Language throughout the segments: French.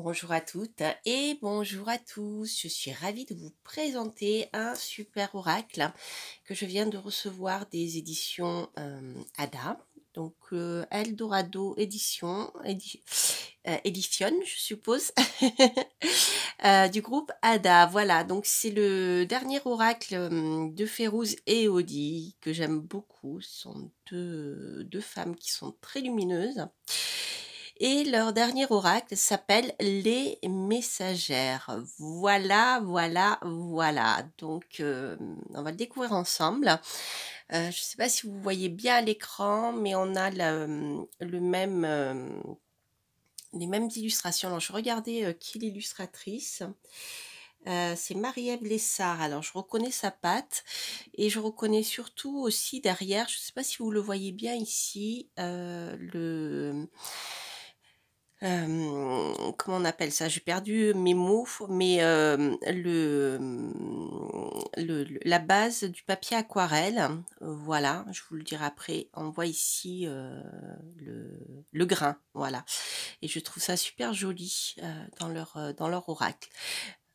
Bonjour à toutes et bonjour à tous. Je suis ravie de vous présenter un super oracle que je viens de recevoir des éditions Ada. Donc Eldorado Édition, je suppose, du groupe Ada. Voilà, donc c'est le dernier oracle de Férouz et Audi que j'aime beaucoup. Ce sont deux femmes qui sont très lumineuses. Et leur dernier oracle s'appelle les messagères. Voilà, voilà, voilà. Donc, on va le découvrir ensemble. Je ne sais pas si vous voyez bien à l'écran, mais on a le même, les mêmes illustrations. Alors, je regardais qui est l'illustratrice. C'est Marie-Ève Lessard. Alors, je reconnais sa patte et je reconnais surtout aussi derrière, je ne sais pas si vous le voyez bien ici, comment on appelle ça? J'ai perdu mes mots, mais la base du papier aquarelle, voilà, je vous le dirai après. On voit ici le grain, voilà. Et je trouve ça super joli dans leur oracle.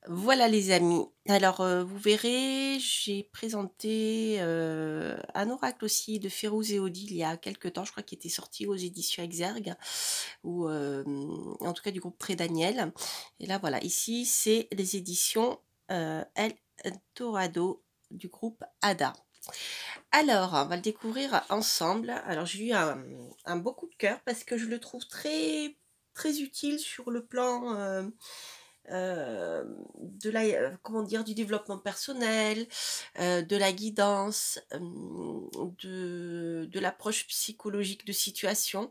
Voilà les amis. Alors vous verrez, j'ai présenté un oracle aussi de Férouz et Odile il y a quelques temps, je crois qu'il était sorti aux éditions Exergue, ou en tout cas du groupe Pré Daniel. Et là voilà, ici c'est les éditions El Dorado du groupe Ada. Alors, on va le découvrir ensemble. Alors j'ai eu un beau coup de cœur parce que je le trouve très très utile sur le plan de la, comment dire, du développement personnel, de la guidance, de l'approche psychologique de situation.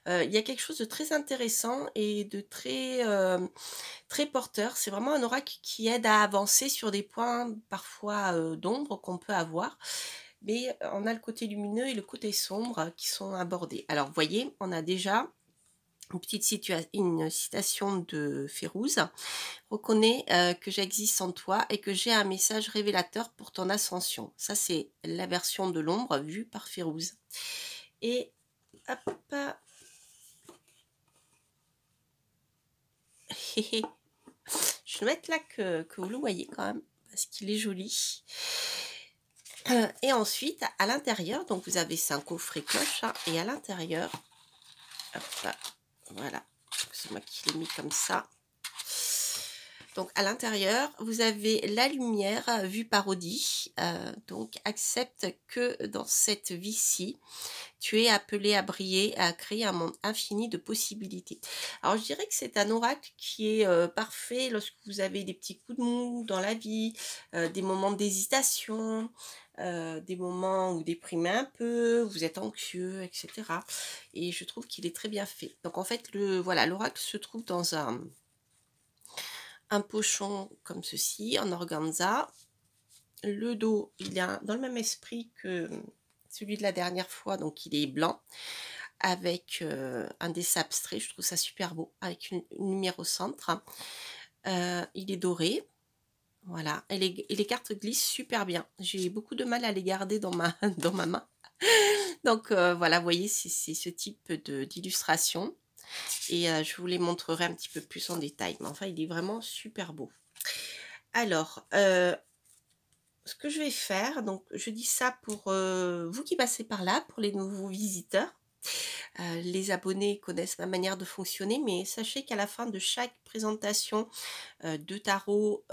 Il y a quelque chose de très intéressant et de très, très porteur. C'est vraiment un oracle qui aide à avancer sur des points parfois d'ombre qu'on peut avoir. Mais on a le côté lumineux et le côté sombre qui sont abordés. Alors, vous voyez, on a déjà une citation de Férouz. Reconnais que j'existe en toi et que j'ai un message révélateur pour ton ascension. Ça, c'est la version de l'ombre vue par Férouz. Et hop, je vais mettre là que vous le voyez quand même, parce qu'il est joli. Et ensuite, à l'intérieur, donc vous avez 5 coffrets cloches, hein, et à l'intérieur, hop, voilà, c'est moi qui l'ai mis comme ça. Donc à l'intérieur, vous avez la lumière vue par Audi. Donc accepte que dans cette vie-ci, tu es appelé à briller, à créer un monde infini de possibilités. Alors je dirais que c'est un oracle qui est parfait lorsque vous avez des petits coups de mou dans la vie, des moments d'hésitation, des moments où vous déprimez un peu, vous êtes anxieux, etc. Et je trouve qu'il est très bien fait. Donc en fait, voilà, l'oracle se trouve dans un pochon comme ceci, en organza. Le dos, il est dans le même esprit que celui de la dernière fois, donc il est blanc, avec un dessin abstrait, je trouve ça super beau, avec une lumière au centre. Il est doré, voilà, et les cartes glissent super bien. J'ai beaucoup de mal à les garder dans ma main. Donc voilà, vous voyez, c'est ce type d'illustration. Et je vous les montrerai un petit peu plus en détail. Mais enfin, il est vraiment super beau. Alors, ce que je vais faire, donc je dis ça pour vous qui passez par là, pour les nouveaux visiteurs. Les abonnés connaissent ma manière de fonctionner, mais sachez qu'à la fin de chaque présentation de tarot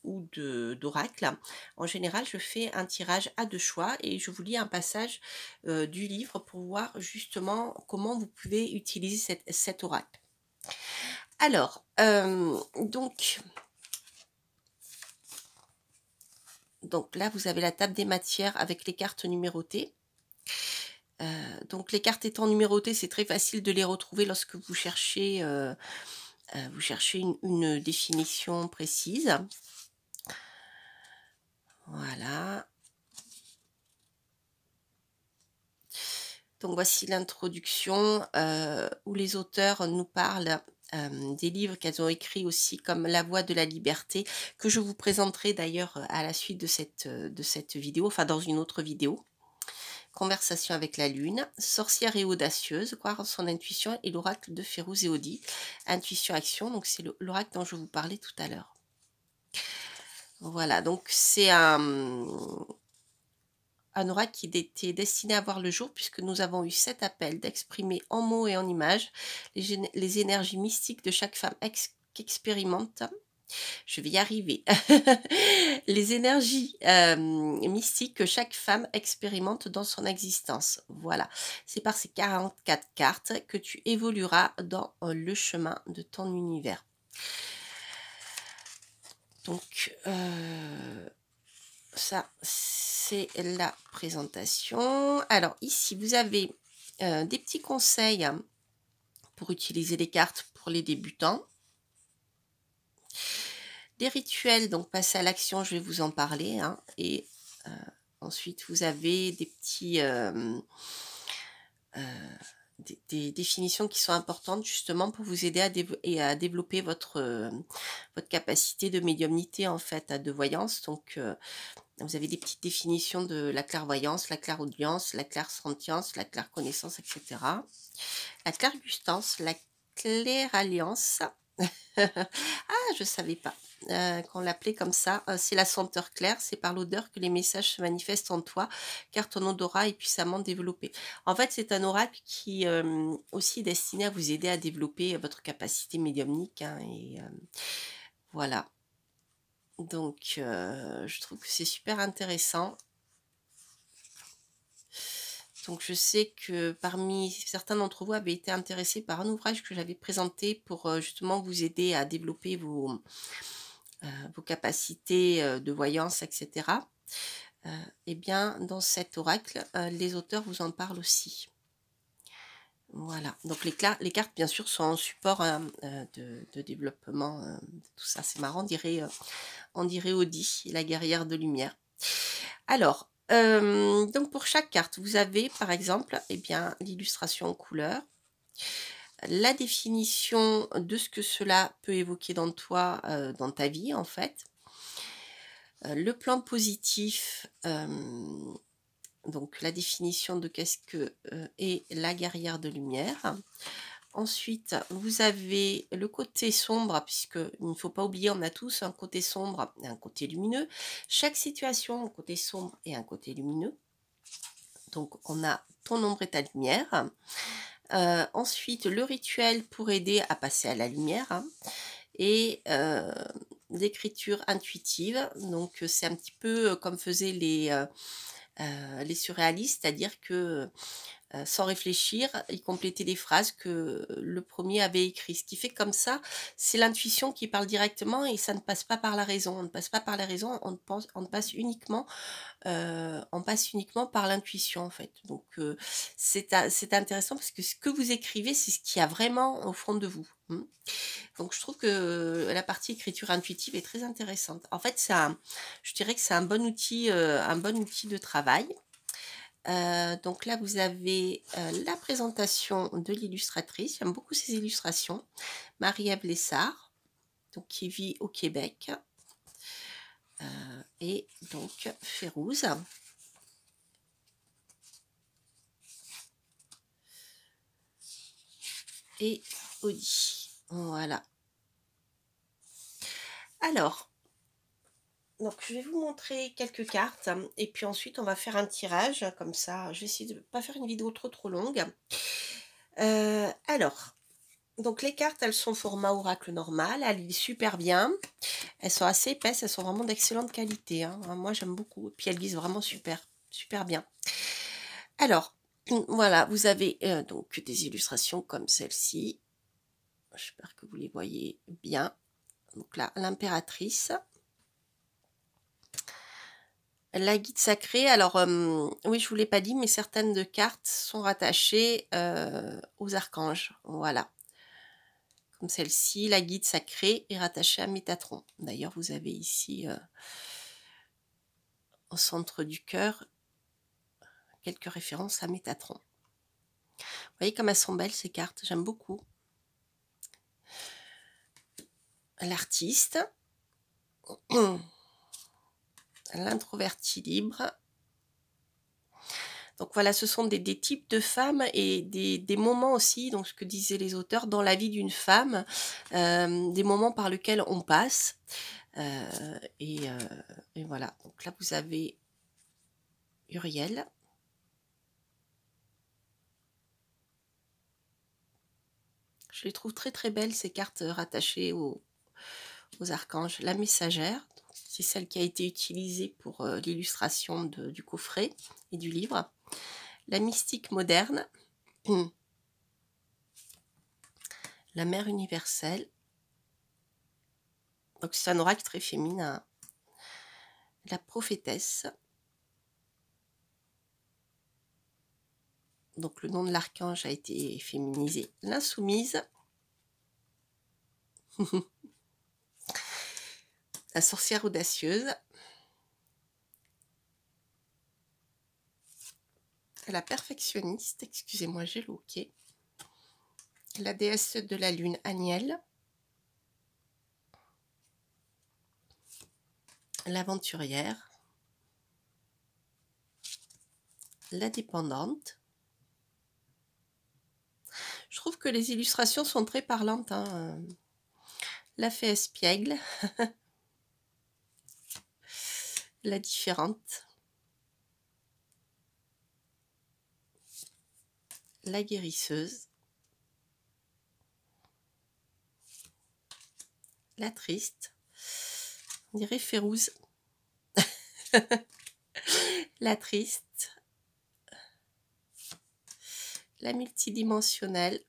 ou d'oracle, en général, je fais un tirage à 2 choix et je vous lis un passage du livre pour voir justement comment vous pouvez utiliser cet oracle. Alors, donc là, vous avez la table des matières avec les cartes numérotées. Donc les cartes étant numérotées, c'est très facile de les retrouver lorsque vous cherchez une définition précise. Voilà. Donc voici l'introduction où les auteurs nous parlent des livres qu'elles ont écrits aussi, comme La Voie de la Liberté, que je vous présenterai d'ailleurs à la suite de cette vidéo, enfin dans une autre vidéo. conversation avec la lune, sorcière et audacieuse, croire en son intuition et l'oracle de Férouz et Odi, intuition action, donc c'est l'oracle dont je vous parlais tout à l'heure. Voilà, donc c'est un oracle qui était destiné à voir le jour puisque nous avons eu 7 appels d'exprimer en mots et en images les énergies mystiques de chaque femme qu'expérimente. Je vais y arriver. Les énergies mystiques que chaque femme expérimente dans son existence. Voilà. C'est par ces 44 cartes que tu évolueras dans le chemin de ton univers. Donc, ça, c'est la présentation. Alors, ici, vous avez des petits conseils pour utiliser les cartes pour les débutants. Des rituels, donc passer à l'action, je vais vous en parler. Hein, et ensuite, vous avez des petits... des définitions qui sont importantes justement pour vous aider à développer votre capacité de médiumnité en fait, de voyance. Donc, vous avez des petites définitions de la clairvoyance, la clairaudience, la clairsentience, la clairconnaissance, etc. La clairgustance, la clairalliance. Ah, je savais pas qu'on l'appelait comme ça. C'est la senteur claire, c'est par l'odeur que les messages se manifestent en toi, car ton odorat est puissamment développé. En fait, c'est un oracle qui aussi est destiné à vous aider à développer votre capacité médiumnique. Hein, et voilà. Donc, je trouve que c'est super intéressant. Donc, je sais que parmi certains d'entre vous avaient été intéressés par un ouvrage que j'avais présenté pour justement vous aider à développer vos capacités de voyance, etc. Eh bien, dans cet oracle, les auteurs vous en parlent aussi. Voilà. Donc, les cartes, bien sûr, sont en support de développement. Tout ça, c'est marrant. On dirait Odi, la guerrière de lumière. Alors, donc pour chaque carte, vous avez par exemple eh bien, l'illustration en couleur, la définition de ce que cela peut évoquer dans toi, dans ta vie en fait, le plan positif, donc la définition de qu'est-ce que est la guerrière de lumière. Ensuite, vous avez le côté sombre, puisqu'il ne faut pas oublier, on a tous un côté sombre et un côté lumineux. Chaque situation a un côté sombre et un côté lumineux. Donc, on a ton ombre et ta lumière. Ensuite, le rituel pour aider à passer à la lumière. Hein, et l'écriture intuitive. Donc, c'est un petit peu comme faisaient les surréalistes, c'est-à-dire que sans réfléchir, il complétait les phrases que le premier avait écrites. Ce qui fait comme ça, c'est l'intuition qui parle directement et ça ne passe pas par la raison. On ne passe pas par la raison, on passe uniquement par l'intuition en fait. Donc c'est intéressant parce que ce que vous écrivez, c'est ce qu'il y a vraiment au fond de vous. Donc je trouve que la partie écriture intuitive est très intéressante. En fait, je dirais que c'est un bon outil de travail. Donc là, vous avez la présentation de l'illustratrice. J'aime beaucoup ces illustrations. Marie-Ève Lessard, donc, qui vit au Québec. Et donc, Férouz. Et Odi. Voilà. Alors, donc je vais vous montrer quelques cartes et puis ensuite on va faire un tirage comme ça. Je vais essayer de ne pas faire une vidéo trop longue. Alors, donc les cartes, elles sont format oracle normal, elles lisent super bien. Elles sont assez épaisses, elles sont vraiment d'excellente qualité. Hein. Moi j'aime beaucoup. Et puis elles lisent vraiment super bien. Alors, voilà, vous avez donc des illustrations comme celle-ci. J'espère que vous les voyez bien. Donc là, l'impératrice. La guide sacrée, alors oui, je ne vous l'ai pas dit, mais certaines de cartes sont rattachées aux archanges. Voilà. Comme celle-ci, la guide sacrée est rattachée à Métatron. D'ailleurs, vous avez ici, au centre du cœur, quelques références à Métatron. Vous voyez comme elles sont belles ces cartes, j'aime beaucoup. L'artiste. L'introverti libre. Donc voilà, ce sont des types de femmes et des moments aussi, donc ce que disaient les auteurs, dans la vie d'une femme, des moments par lesquels on passe. Et voilà, donc là vous avez Uriel. Je les trouve très très belles ces cartes rattachées aux archanges. La messagère, c'est celle qui a été utilisée pour l'illustration du coffret et du livre. La mystique moderne, la mère universelle, donc c'est un oracle très féminin. La prophétesse, donc le nom de l'archange a été féminisé. L'insoumise, la sorcière audacieuse, la perfectionniste, excusez-moi j'ai loqué, la déesse de la lune Aniel, l'aventurière, la dépendante. Je trouve que les illustrations sont très parlantes, hein. La fée espiègle, la différente, la guérisseuse, la triste, on dirait Férouz, la triste, la multidimensionnelle,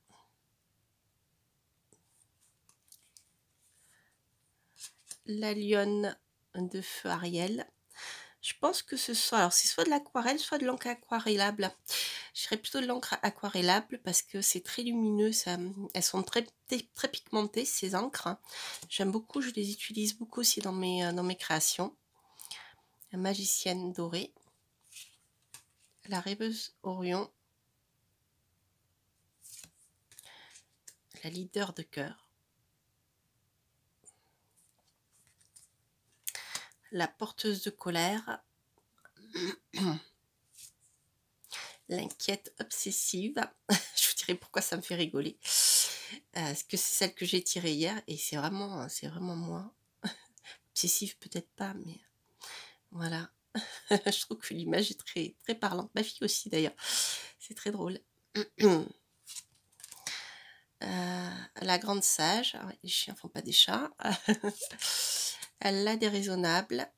la lionne de feu Ariel. Je pense que ce soit, alors c'est soit de l'aquarelle, soit de l'encre aquarellable. Je dirais plutôt de l'encre aquarellable parce que c'est très lumineux, ça, elles sont très, très pigmentées ces encres. J'aime beaucoup, je les utilise beaucoup aussi dans mes créations. La magicienne dorée, la rêveuse Orion, la leader de cœur, la porteuse de colère, l'inquiète obsessive. Je vous dirai pourquoi ça me fait rigoler. Parce que c'est celle que j'ai tirée hier et c'est vraiment moi. Obsessive peut-être pas, mais voilà. Je trouve que l'image est très, très parlante. Ma fille aussi d'ailleurs. C'est très drôle. La grande sage. Ah ouais, les chiens font pas des chats. La déraisonnable.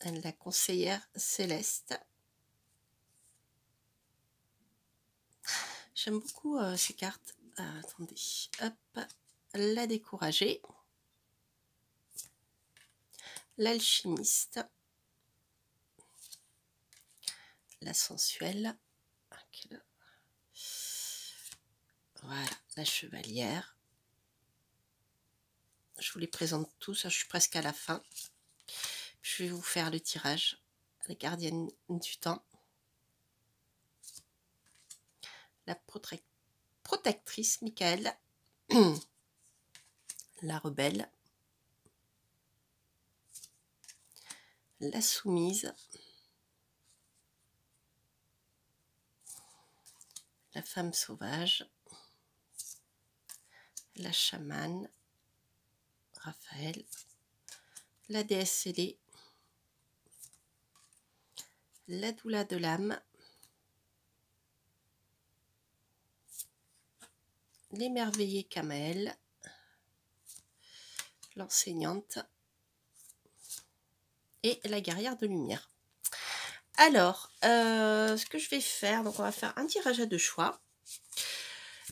La conseillère céleste. J'aime beaucoup ces cartes. Attendez, hop, la découragée, l'alchimiste, la sensuelle, voilà, la chevalière. Je vous les présente tous, je suis presque à la fin. Je vais vous faire le tirage. La gardienne du temps, la protectrice Michael, la rebelle, la soumise, la femme sauvage, la chamane, Raphaël, la déesse ailée, la doula de l'âme, l'émerveillé Kamaël, l'enseignante et la guerrière de lumière. Alors, ce que je vais faire, donc on va faire un tirage à deux choix.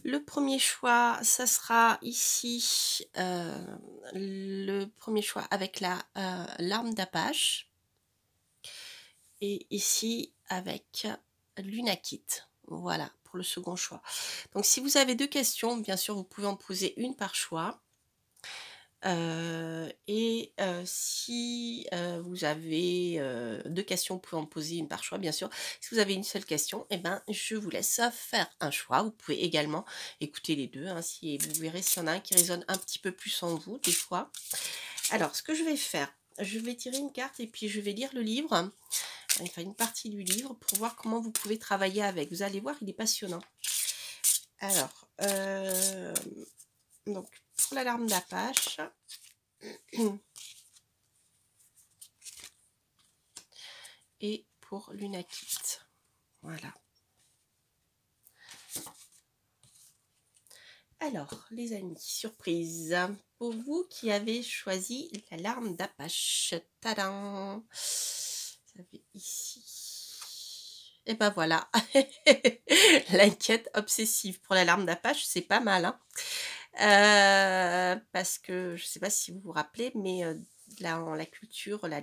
Le premier choix, ça sera ici, le premier choix avec l'arme d'Apache. Et ici avec l'Unakit. Voilà, pour le second choix. Donc si vous avez deux questions, bien sûr, vous pouvez en poser une par choix. Si vous avez deux questions, vous pouvez en poser une par choix, bien sûr. Si vous avez une seule question, eh ben, je vous laisse faire un choix. Vous pouvez également écouter les deux, hein, si vous verrez s'il y en a un qui résonne un petit peu plus en vous, des fois. Alors, ce que je vais faire, je vais tirer une carte et puis je vais lire le livre, enfin une partie du livre, pour voir comment vous pouvez travailler avec. Vous allez voir, il est passionnant. Alors, donc pour l'alarme d'Apache, et pour l'Unakit. Voilà. Alors, les amis, surprise pour vous qui avez choisi l'alarme d'Apache. Tadam! Vous avez ici. Et ben voilà. L'inquiète obsessive pour l'alarme d'Apache, c'est pas mal, hein. Parce que je sais pas si vous vous rappelez, mais là, en la culture, là,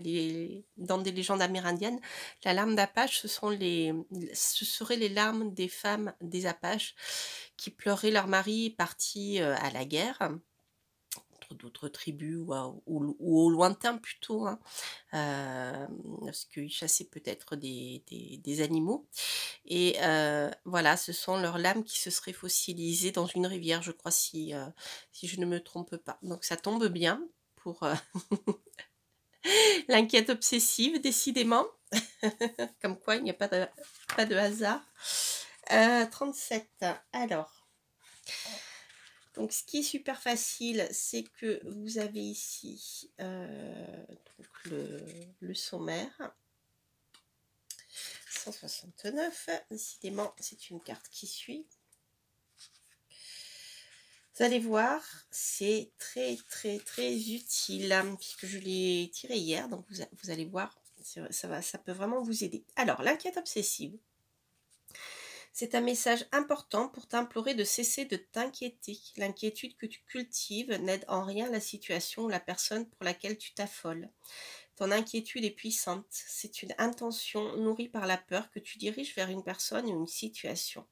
dans des légendes amérindiennes, la larme d'Apache, ce seraient les larmes des femmes des Apaches qui pleuraient leur mari parti à la guerre contre d'autres tribus ou au lointain plutôt, hein, parce qu'ils chassaient peut-être des animaux. Et voilà, ce sont leurs lames qui se seraient fossilisées dans une rivière, je crois, si je ne me trompe pas. Donc ça tombe bien pour l'inquiète obsessive, décidément. Comme quoi, il n'y a pas de hasard. 37. Alors, donc ce qui est super facile, c'est que vous avez ici donc le sommaire. 169, décidément, c'est une carte qui suit. Vous allez voir, c'est très utile, puisque je l'ai tiré hier, donc vous allez voir, ça peut vraiment vous aider. Alors, l'inquiète obsessive, c'est un message important pour t'implorer de cesser de t'inquiéter. L'inquiétude que tu cultives n'aide en rien la situation ou la personne pour laquelle tu t'affoles. Ton inquiétude est puissante, c'est une intention nourrie par la peur que tu diriges vers une personne ou une situation.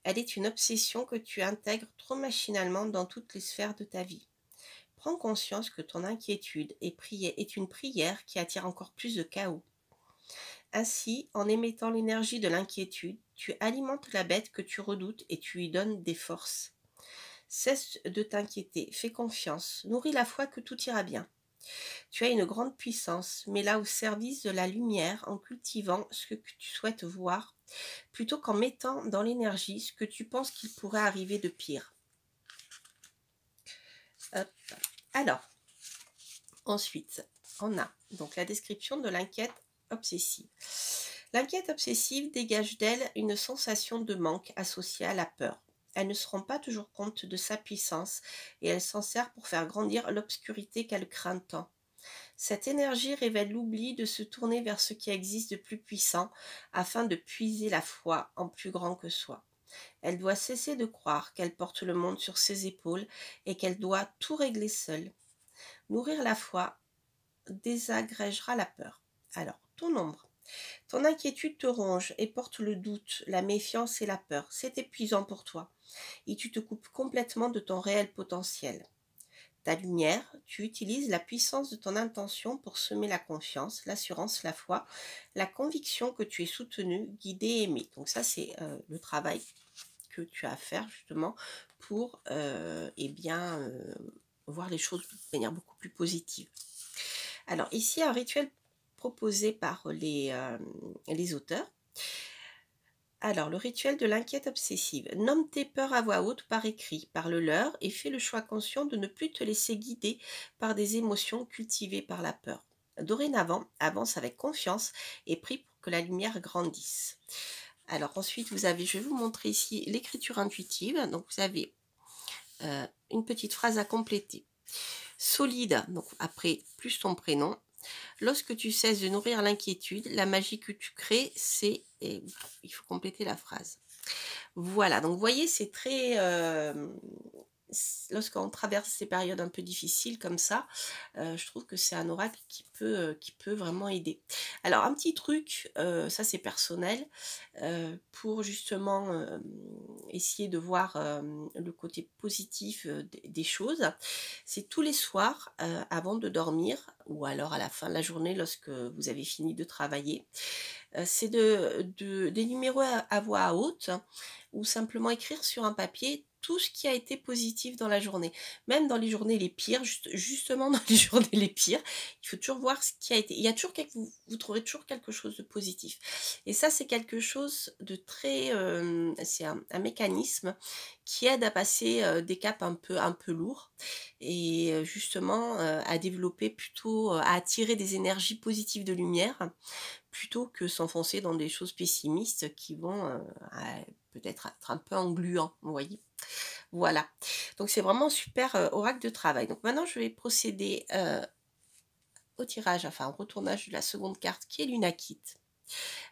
Elle est une obsession que tu intègres trop machinalement dans toutes les sphères de ta vie. Prends conscience que ton inquiétude est une prière qui attire encore plus de chaos. Ainsi, en émettant l'énergie de l'inquiétude, tu alimentes la bête que tu redoutes et tu lui donnes des forces. Cesse de t'inquiéter, fais confiance, nourris la foi que tout ira bien. Tu as une grande puissance, mets-la au service de la lumière en cultivant ce que tu souhaites voir, plutôt qu'en mettant dans l'énergie ce que tu penses qu'il pourrait arriver de pire. Hop. Alors, ensuite, on a donc la description de l'inquiète obsessive. L'inquiète obsessive dégage d'elle une sensation de manque associée à la peur. Elle ne se rend pas toujours compte de sa puissance et elle s'en sert pour faire grandir l'obscurité qu'elle craint tant. Cette énergie révèle l'oubli de se tourner vers ce qui existe de plus puissant afin de puiser la foi en plus grand que soi. Elle doit cesser de croire qu'elle porte le monde sur ses épaules et qu'elle doit tout régler seule. Nourrir la foi désagrégera la peur. Alors, ton ombre. Ton inquiétude te ronge et porte le doute, la méfiance et la peur. C'est épuisant pour toi et tu te coupes complètement de ton réel potentiel. Ta lumière, tu utilises la puissance de ton intention pour semer la confiance, l'assurance, la foi, la conviction que tu es soutenu, guidé et aimé. Donc ça, c'est le travail que tu as à faire justement pour voir les choses de manière beaucoup plus positive. Alors ici, un rituel proposé par les auteurs. Alors, le rituel de l'inquiète obsessive. Nomme tes peurs à voix haute par écrit, parle-leur et fais le choix conscient de ne plus te laisser guider par des émotions cultivées par la peur. Dorénavant, avance avec confiance et prie pour que la lumière grandisse. Alors ensuite, je vais vous montrer ici l'écriture intuitive. Donc vous avez une petite phrase à compléter. Solide, donc après plus ton prénom. Lorsque tu cesses de nourrir l'inquiétude, la magie que tu crées, c'est... Et il faut compléter la phrase. Voilà, donc vous voyez, c'est très... lorsqu'on traverse ces périodes un peu difficiles comme ça, je trouve que c'est un oracle qui peut vraiment aider. Alors, un petit truc, ça c'est personnel, pour justement essayer de voir le côté positif des choses, c'est tous les soirs, avant de dormir, ou alors à la fin de la journée lorsque vous avez fini de travailler, c'est des numéros à voix haute, ou simplement écrire sur un papier tout ce qui a été positif dans la journée. Même dans les journées les pires, justement dans les journées les pires, il faut toujours voir ce qui a été. Il y a toujours vous trouverez toujours quelque chose de positif. Et ça, c'est quelque chose de très, c'est un mécanisme qui aide à passer des caps un peu lourds et justement à développer plutôt, à attirer des énergies positives de lumière plutôt que s'enfoncer dans des choses pessimistes qui vont peut-être être un peu engluants, vous voyez. Voilà, donc c'est vraiment un super oracle de travail. Donc maintenant, je vais procéder au tirage, enfin au retournage de la seconde carte qui est l'Unakit.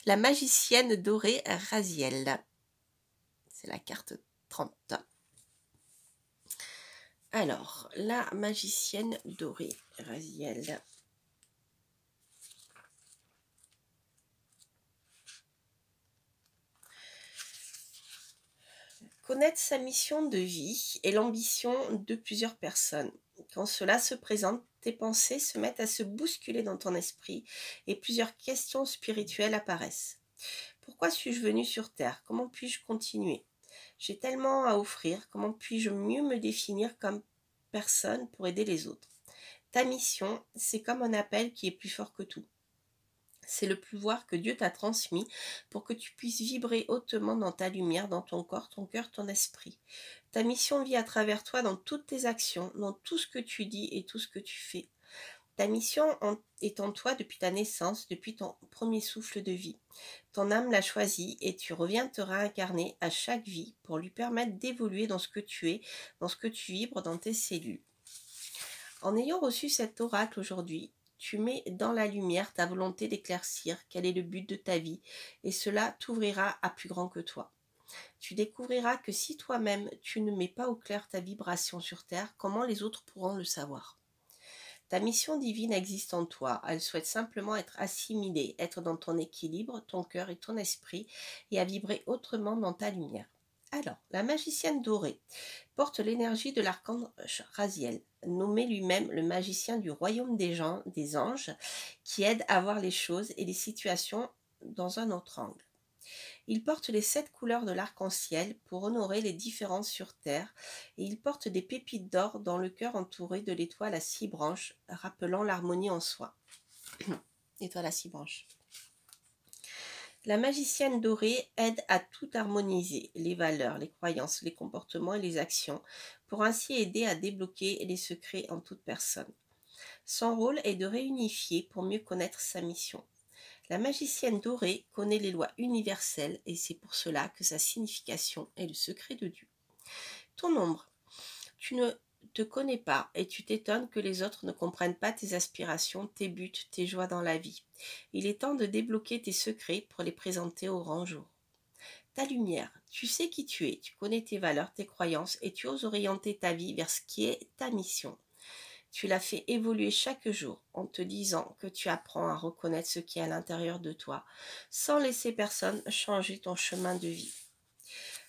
La magicienne dorée Raziel. C'est la carte 30. Alors, la magicienne dorée Raziel. Connaître sa mission de vie est l'ambition de plusieurs personnes. Quand cela se présente, tes pensées se mettent à se bousculer dans ton esprit et plusieurs questions spirituelles apparaissent. Pourquoi suis-je venu sur Terre? Comment puis-je continuer? J'ai tellement à offrir, comment puis-je mieux me définir comme personne pour aider les autres? Ta mission, c'est comme un appel qui est plus fort que tout. C'est le pouvoir que Dieu t'a transmis pour que tu puisses vibrer hautement dans ta lumière, dans ton corps, ton cœur, ton esprit. Ta mission vit à travers toi dans toutes tes actions, dans tout ce que tu dis et tout ce que tu fais. Ta mission est en toi depuis ta naissance, depuis ton premier souffle de vie. Ton âme l'a choisi et tu reviens te réincarner à chaque vie pour lui permettre d'évoluer dans ce que tu es, dans ce que tu vibres dans tes cellules. En ayant reçu cet oracle aujourd'hui, tu mets dans la lumière ta volonté d'éclaircir quel est le but de ta vie et cela t'ouvrira à plus grand que toi. Tu découvriras que si toi-même tu ne mets pas au clair ta vibration sur Terre, comment les autres pourront le savoir? Ta mission divine existe en toi, elle souhaite simplement être assimilée, être dans ton équilibre, ton cœur et ton esprit et à vibrer autrement dans ta lumière. Alors, la magicienne dorée porte l'énergie de l'archange Raziel, nommé lui-même le magicien du royaume des anges, qui aide à voir les choses et les situations dans un autre angle. Il porte les 7 couleurs de l'arc-en-ciel pour honorer les différences sur Terre et il porte des pépites d'or dans le cœur entouré de l'étoile à 6 branches, rappelant l'harmonie en soi. Étoile à 6 branches. La magicienne dorée aide à tout harmoniser, les valeurs, les croyances, les comportements et les actions, pour ainsi aider à débloquer les secrets en toute personne. Son rôle est de réunifier pour mieux connaître sa mission. La magicienne dorée connaît les lois universelles et c'est pour cela que sa signification est le secret de Dieu. Ton ombre. Tu ne te connais pas et tu t'étonnes que les autres ne comprennent pas tes aspirations, tes buts, tes joies dans la vie. Il est temps de débloquer tes secrets pour les présenter au grand jour. Ta lumière. Tu sais qui tu es, tu connais tes valeurs, tes croyances et tu oses orienter ta vie vers ce qui est ta mission. Tu la fais évoluer chaque jour en te disant que tu apprends à reconnaître ce qui est à l'intérieur de toi, sans laisser personne changer ton chemin de vie.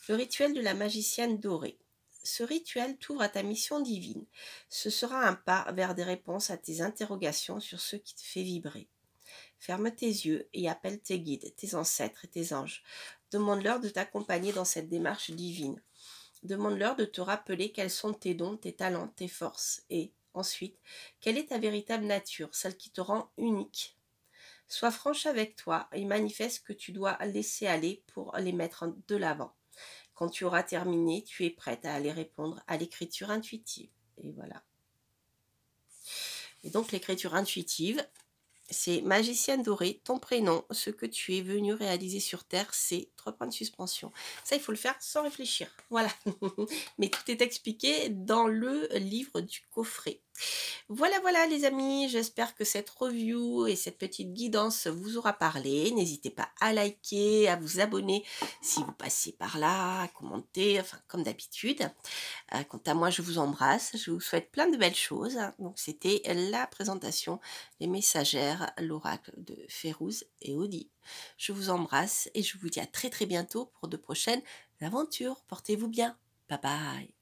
Le rituel de la magicienne dorée. Ce rituel t'ouvre à ta mission divine. Ce sera un pas vers des réponses à tes interrogations sur ce qui te fait vibrer. Ferme tes yeux et appelle tes guides, tes ancêtres et tes anges. Demande-leur de t'accompagner dans cette démarche divine. Demande-leur de te rappeler quels sont tes dons, tes talents, tes forces et ensuite, quelle est ta véritable nature, celle qui te rend unique? Sois franche avec toi et manifeste que tu dois laisser aller pour les mettre de l'avant. Quand tu auras terminé, tu es prête à aller répondre à l'écriture intuitive. Et voilà. Et donc l'écriture intuitive, c'est magicienne dorée, ton prénom, ce que tu es venu réaliser sur Terre, c'est 3 points de suspension. Ça, il faut le faire sans réfléchir. Voilà. Mais tout est expliqué dans le livre du coffret. Voilà, voilà les amis, j'espère que cette review et cette petite guidance vous aura parlé. N'hésitez pas à liker, à vous abonner si vous passez par là, à commenter, enfin comme d'habitude. Quant à moi, je vous embrasse, je vous souhaite plein de belles choses. Donc c'était la présentation des messagères, l'oracle de Férouz et Audi. Je vous embrasse et je vous dis à très très bientôt pour de prochaines aventures. Portez-vous bien. Bye bye.